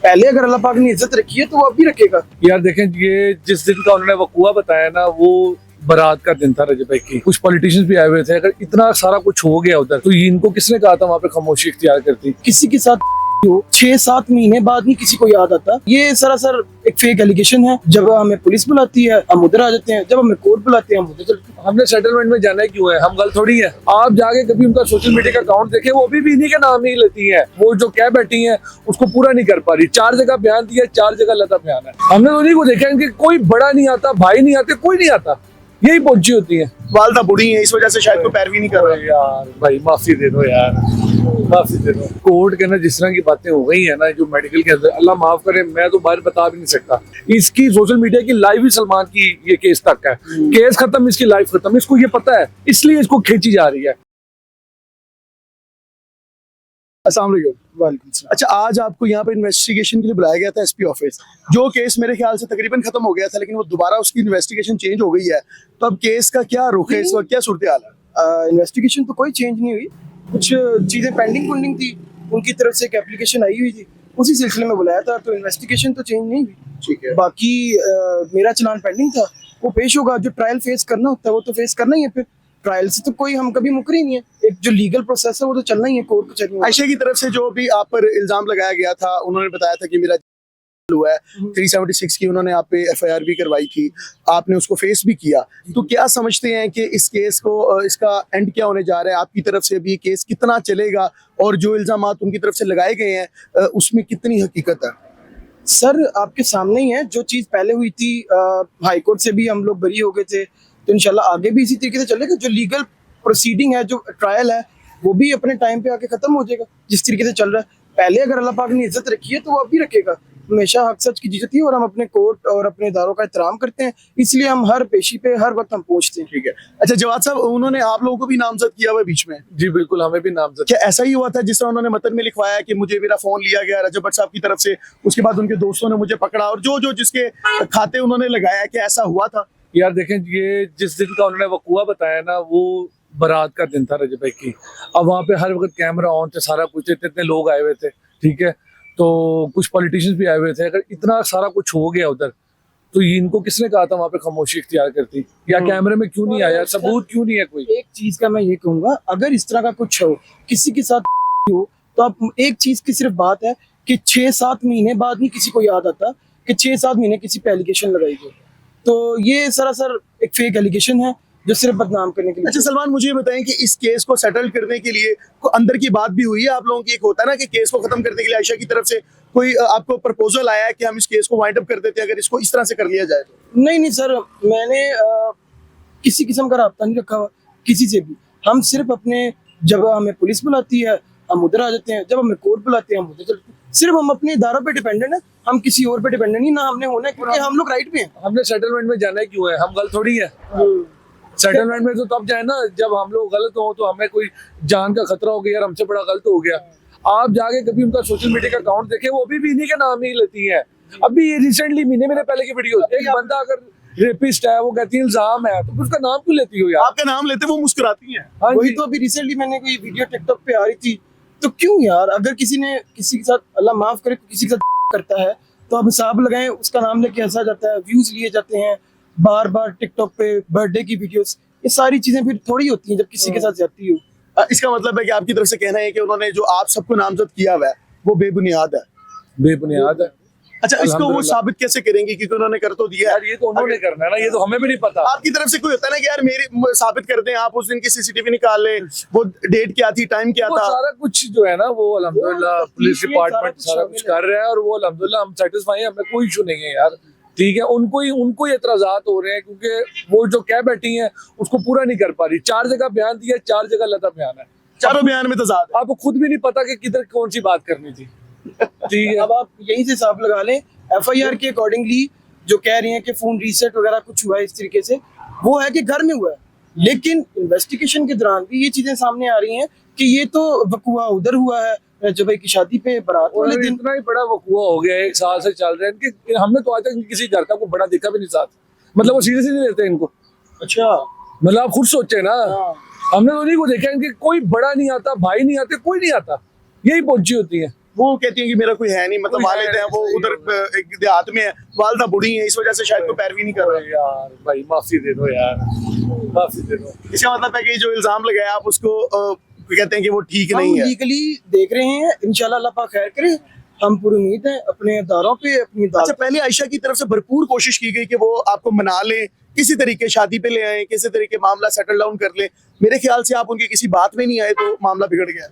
पहले अगर अल्लाह पाक ने इज्जत रखी है तो वो अब भी रखेगा। यार देखें, ये जिस दिन का उन्होंने वकूआ बताया ना, वो बारात का दिन था रजब भाई की। कुछ पॉलिटिशियंस भी आए हुए थे। अगर इतना सारा कुछ हो गया उधर, तो इनको किसने कहा था वहाँ पे खामोशी इख्तियार करती? किसी के साथ 6-7 महीने बाद नहीं किसी को याद आता। ये सरासर एक फेक एलिगेशन है। जब हमें पुलिस बुलाती है हम उधर आ जाते हैं, जब हमें कोर्ट बुलाते हैं हम उधर चलते हैं। हमने सेटलमेंट में जाना क्यों है? हम गलत थोड़ी है। आप जाके कभी उनका सोशल मीडिया का अकाउंट देखे, वो भी इन्हीं के नाम ही लेती है। वो जो कह बैठी है उसको पूरा नहीं कर पा रही। 4 जगह बयान दिया, 4 जगह लता बयान है। हमने उन्हीं को देखा, इनके कोई बड़ा नहीं आता, भाई नहीं आते, कोई नहीं आता, यही पहुंची होती है। वालदा बूढ़ी है, इस वजह से शायद कोई पैरवी नहीं कर रहा। यार भाई माफी दे दो यार, माफी दे दो। कोर्ट के ना जिस तरह की बातें हो गई है ना, जो मेडिकल के अंदर, अल्लाह माफ करे, मैं तो बाहर बता भी नहीं सकता। इसकी सोशल मीडिया की लाइव ही सलमान की ये केस तक है। केस खत्म, इसकी लाइफ खत्म। इसको ये पता है, इसलिए इसको खींची जा रही है। अस्सलाम वालेकुम। अच्छा, आज आपको यहाँ पे इन्वेस्टिगेशन के लिए बुलाया गया था एसपी ऑफिस। जो केस मेरे ख्याल से तकरीबन खत्म हो गया था, लेकिन वो दोबारा उसकी इन्वेस्टिगेशन चेंज हो गई है। तो अब केस का क्या रुख है इस वक्त, क्या सूरत हाल है? इन्वेस्टिगेशन तो कोई चेंज नहीं हुई। कुछ चीजें पेंडिंग थी, उनकी तरफ से एक एप्लीकेशन आई हुई थी, उसी सिलसिले में बुलाया था। तो इन्वेस्टिगेशन तो चेंज नहीं हुई। ठीक है। बाकी मेरा चलान पेंडिंग था, वो पेश होगा। जो ट्रायल फेस करना होता है वो तो फेस करना ही है। फिर ट्रायल से तो कोई हम कभी मुकरी नहीं है। एक जो लीगल प्रोसेस है वो तो चलना ही है कोर्ट कचहरी में। आयशा की तरफ से जो भी आप पर इल्जाम लगाया गया था, उन्होंने बताया था कि मेरा हुआ है 376 की, उन्होंने आप पे एफआईआर भी करवाई थी, आपने उसको फेस भी किया। तो क्या समझते हैं कि इस केस को, इसका एंड क्या होने जा रहा है? आपकी तरफ से भी केस कितना चलेगा और जो इल्जामात उनकी तरफ से लगाए गए हैं उसमें कितनी हकीकत है? सर आपके सामने ही है। जो चीज पहले हुई थी, हाई कोर्ट से भी हम लोग बरी हो गए थे, तो इंशाल्लाह आगे भी इसी तरीके से चलेगा। जो लीगल प्रोसीडिंग है, जो ट्रायल है, वो भी अपने टाइम पे आके खत्म हो जाएगा जिस तरीके से चल रहा है। पहले अगर अल्लाह पाक ने इज्जत रखी है तो वो अब भी रखेगा। हमेशा हक सच की इज्जत ही, और हम अपने कोर्ट और अपने इदारों का एहतराम करते हैं, इसलिए हम हर पेशी पे हर वक्त हम पहुंचते हैं। ठीक है। अच्छा जवाद साहब, उन्होंने आप लोगों को भी नामजद किया हुआ बीच में? जी बिल्कुल, हमें भी नामजद। क्या ऐसा ही हुआ था जिस तरह उन्होंने मतन में लिखवाया कि मुझे मेरा फोन लिया गया रजब भट्ट साहब की तरफ से, उसके बाद उनके दोस्तों ने मुझे पकड़ा, और जो जो जिसके खाते उन्होंने लगाया, क्या ऐसा हुआ था? यार देखें, ये जिस दिन का उन्होंने वकूआ बताया ना, वो बारात का दिन था रजब भाई की। अब वहाँ पे हर वक्त कैमरा ऑन थे, सारा कुछ, इतने लोग आए हुए थे। ठीक है, तो कुछ पॉलिटिशियंस भी आए हुए थे। अगर इतना सारा कुछ हो गया उधर, तो इनको किसने कहा था वहाँ पे खामोशी इख्तियार करती? या कैमरे में क्यों नहीं आया? सबूत क्यों नहीं है कोई? एक चीज का मैं ये कहूंगा, अगर इस तरह का कुछ हो, किसी के साथ हो, तो आप एक चीज की सिर्फ बात है कि 6-7 महीने बाद नहीं किसी को याद आता कि 6-7 महीने किसी पे एलिगेशन लगाई गई। तो ये सरासर एक फेक एलिगेशन है जो सिर्फ बदनाम करने के लिए। अच्छा सलमान, मुझे बताएं कि इस केस को सेटल करने के लिए अंदर की बात भी हुई है आप लोगों की? एक होता है ना कि केस को खत्म करने के लिए आयशा की तरफ से कोई आपको प्रपोजल आया है कि हम इस केस को वाइंड अप कर देते हैं अगर इसको इस तरह से कर लिया जाए तो? नहीं सर, मैंने किसी किस्म का राब्ता नहीं रखा हुआ किसी से भी। हम सिर्फ अपने, जब हमें पुलिस बुलाती है हम उधर आ जाते हैं, जब हमें कोर्ट बुलाते हैं हम उधर चलते हैं। सिर्फ हम अपने इदारों पे डिपेंडेंट है, हम किसी और पे डिपेंडेंट नहीं। ना हमने होना है, क्योंकि हम लोग राइट पे हैं। हमने सेटलमेंट में जाना क्यों है? हम गलत थोड़ी है। सेटलमेंट में तो तब जाए ना जब हम लोग गलत हो, तो हमें कोई जान का खतरा हो गया, यार हमसे बड़ा गलत हो गया। आप जाके कभी उनका सोशल मीडिया का अकाउंट देखे, वो भी इन्हीं के नाम ही लेती है। अभी रिसेंटली महीने पहले की वीडियो, एक बंदा अगर रेपिस्ट है, वो कहती है इल्जाम है, तो उसका नाम क्यों लेती हो यार? आपका नाम लेते वो मुस्कुराती हैं। हाँ वही जी। तो अभी रिसेंटली मैंने कोई वीडियो टिकटॉक पे आ रही थी, तो क्यों यार, अगर किसी ने किसी के साथ, अल्लाह माफ करे, किसी के साथ करता है तो अब हिसाब लगाएं, उसका नाम लेके हंसा जाता है, व्यूज लिए जाते हैं बार बार टिकटॉक पे, बर्थडे की वीडियोस, ये सारी चीजें फिर थोड़ी होती हैं जब किसी के साथ जाती हो। इसका मतलब है कि आपकी तरफ से कहना है कि उन्होंने जो आप सबको नामजद किया हुआ है वो बेबुनियाद है? बेबुनियाद है। अच्छा, इसको वो साबित कैसे करेंगे? क्योंकि उन्होंने कर तो दिया है। यार ये तो उन्होंने करना है ना, ये तो हमें भी नहीं पता। आपकी तरफ से कोई होता है ना कि यार मेरे साबित कर दें, आप उस दिन की सीसीटीवी निकाल लें, वो डेट क्या थी, टाइम क्या वो था? सारा कुछ जो है ना, वो अल्हम्दुलिल्लाह पुलिस डिपार्टमेंट सारा कुछ कर रहा है, और वो अल्हम्दुलिल्लाह हम सेटिस्फाई हैं, हमें कोई इशू नहीं है यार। ठीक है, उनको ही एतराजात हो रहे हैं, क्योंकि वो जो कह बैठी हैं उसको पूरा नहीं कर पा रही। 4 जगह बयान दिया, 4 जगह लता बयान है, चारों बयान में तजाद है। आपको खुद भी नहीं पता कि किधर कौन सी बात करनी थी। ठीक है, अब आप यही से हिसाब लगा लें, एफआईआर के अकॉर्डिंगली जो कह रही हैं कि फोन रीसेट वगैरह कुछ हुआ है इस तरीके से, वो है कि घर में हुआ है। लेकिन इन्वेस्टिगेशन के दौरान भी ये चीजें सामने आ रही हैं कि ये तो वकूआ उधर हुआ है जब भाई की शादी पे बारात वाले दिन। इतना ही बड़ा वकूआ हो गया, 1 साल से चल रहे हैं इनके। हमने तो आज तक किसी घर का कोई बड़ा देखा भी नहीं साथ, मतलब वो सीरियस ही नहीं लेते इनको। अच्छा, मतलब आप खुद सोचे ना, हमने तो नहीं को देखा, इनके कोई बड़ा नहीं आता, भाई नहीं आते, कोई नहीं आता, यही पहुंची होती है। वो कहती हैं कि मेरा कोई है नहीं, मतलब कोई है वालिद हैं वो नहीं, उधर एक देहात में है, वालदा बूढ़ी है, इस वजह से शायद कोई पैरवी नहीं कर रहा है। यार भाई माफी दे दो यार, माफी दे दो। इसका मतलब है कि जो इल्जाम लगाया आप उसको कहते हैं कि वो ठीक हम नहीं है। लीगली देख रहे हैं, इंशाल्लाह अल्लाह पाक खैर करे। हम पूरी उम्मीद है अपने अदारों पे, अपनी अच्छा, अदालत। पहले आयशा की तरफ से भरपूर कोशिश की गई कि वो आपको मना लें, किसी तरीके शादी पे ले आए, किसी तरीके मामला सेटल डाउन कर ले। मेरे ख्याल से आप उनकी किसी बात में नहीं आए तो मामला बिगड़ गया।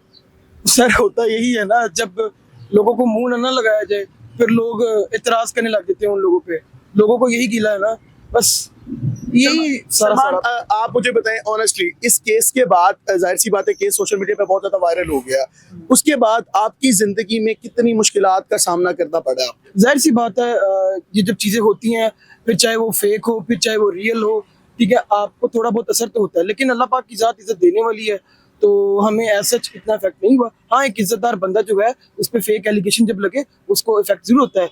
सर होता यही है ना, जब लोगों को मुंह ना लगाया जाए फिर लोग इतराज करने लग जाते हैं उन लोगों पे। लोगों को यही गिला है ना, बस यही सारा सलमान, सारा। आप मुझे बताएं ऑनेस्टली, इस केस के बाद जाहिर सी बात है केस सोशल मीडिया पे बहुत ज्यादा वायरल हो गया, उसके बाद आपकी जिंदगी में कितनी मुश्किलात का सामना करना पड़ा? जाहिर सी बात है, ये जब चीज़ें होती हैं, फिर चाहे वो फेक हो, फिर चाहे वो रियल हो, ठीक है, आपको थोड़ा बहुत असर तो होता है, लेकिन अल्लाह पाक की ज़ात इज़्ज़त देने वाली है, तो हमें ऐसा इतना इफेक्ट नहीं हुआ। हाँ, एक इज्जतदार बंदा जो है उस पर फेक एलिगेशन जब लगे उसको इफेक्ट जरूर होता है।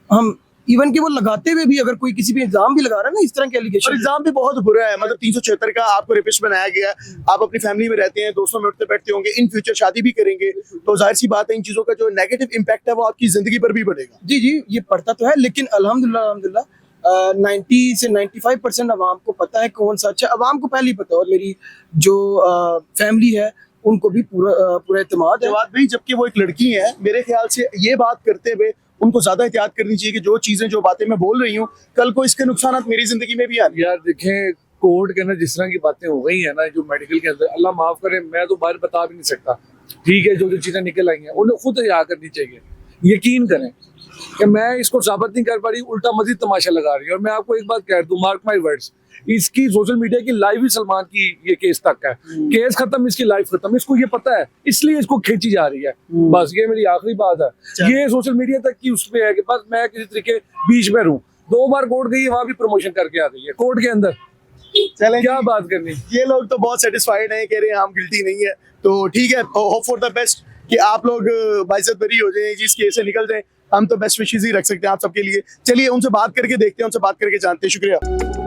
हम इवन कि वो लगाते हुए भी, अगर कोई किसी पे इल्जाम भी लगा रहा है ना इस तरह के और एलिगेशन, इल्जाम भी बहुत बुरा है, मतलब 376 का आपको रेपिस्ट बनाया गया है, आप अपनी फैमिली में रहते हैं, दोस्तों में उठते बैठते होंगे, इन फ्यूचर शादी भी करेंगे, तो जाहिर सी बात है इन चीजों का जो नेगेटिव इम्पैक्ट है वो आपकी जिंदगी पर भी पड़ेगा। जी जी ये पड़ता तो है, लेकिन अल्हम्दुलिल्लाह अल्हम्दुलिल्लाह 90 से 95% अवाम को पता है कौन सा अच्छा। अवाम को पहले ही पता है, और मेरी जो फैमिली है उनको भी पूरा एतमाद है। जवाब भाई, जबकि वो एक लड़की है, मेरे ख्याल से ये बात करते हुए उनको ज्यादा एहतियात करनी चाहिए कि जो चीजें, जो बातें मैं बोल रही हूँ, कल को इसके नुकसान मेरी जिंदगी में भी आ। यार देखें, कोर्ट के अंदर जिस तरह की बातें हो गई है ना, जो मेडिकल के अंदर, अल्लाह माफ करे, मैं तो बाहर बता भी नहीं सकता। ठीक है, जो जो चीजें निकल आई हैं उन्हें खुद तैयार करनी चाहिए। यकीन करें कि मैं इसको साबित नहीं कर पा रही, उल्टा मजीद तमाशा लगा रही है। और मैं आपको एक बात कह दूं, मार्क माई वर्ड्स, इसकी सोशल मीडिया की लाइव ही सलमान की ये केस तक है। केस खत्म, इसकी लाइफ खत्म, इसको ये पता है, इसलिए इसको खींची जा रही है। बस ये मेरी आखिरी बात है। ये सोशल मीडिया तक की उस पे है कि बस मैं किसी तरीके बीच में रहूं। 2 बार कोर्ट गई है, वहां भी प्रमोशन करके आ गई है कोर्ट के अंदर। चलें, क्या बात करनी। ये लोग तो बहुत सेटिस्फाइड हैं, कह रहे हैं हम गिल्टी नहीं है, तो ठीक है, होप फॉर द बेस्ट कि आप लोग बाइज्जत बरी हो जाएं, जिस केस से निकल जाएं। हम तो बेस्ट विशेस ही रख सकते हैं आप सबके लिए। चलिए उनसे बात करके देखते हैं, उनसे बात करके जानते हैं। शुक्रिया।